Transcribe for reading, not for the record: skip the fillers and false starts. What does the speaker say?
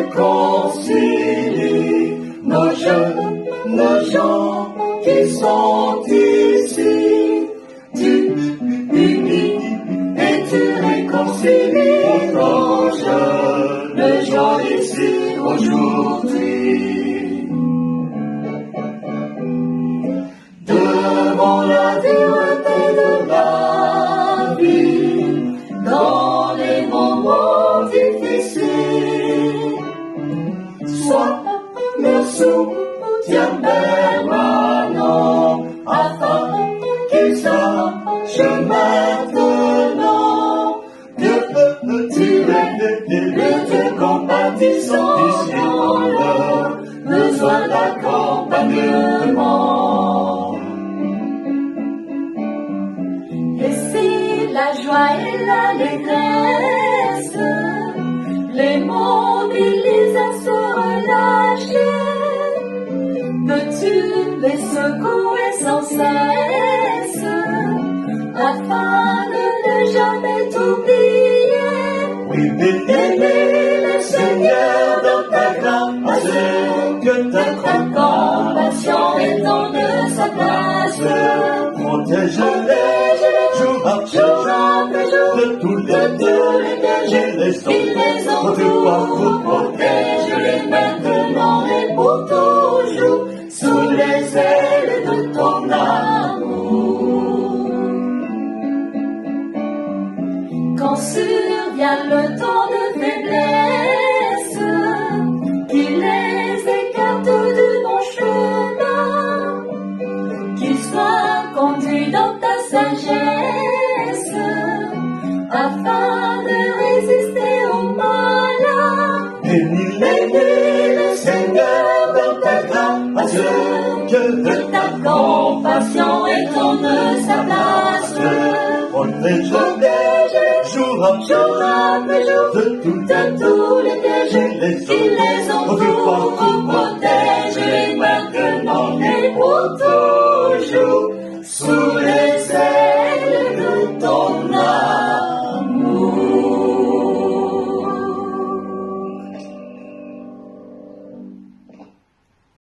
réconcilie nos jeunes, nos gens qui sont ici. Tu unis et tu réconcilies nos jeunes gens ici aujourd'hui. Devant la dureté de la vie, dans les moments difficiles, sois le soutien permanent, afin qu'il sache maintenant que tu es le Dieu compatissant dans leur besoin d'accompagnement. Et si la joie et l'allégresse les mobilisent à se relâcher, peux-tu les secouer sans cesse afin de ne jamais t'oublier? Oui, bénis le Seigneur dans ta grâce, que ta compassion étende sa place. Protège-les jour après jour de tous les dangers qui les entourent. Protège-les maintenant et pour toujours sous les ailes de ton amour. Quand survient le temps de faiblesse qui les écarte du bon chemin, qu'ils soient conduits dans ta sagesse afin de résister au mal. Bénis le Seigneur dans ta grâce, que Ta compassion étende sa place. protège-les jour après jour de tous les dangers qui les entourent.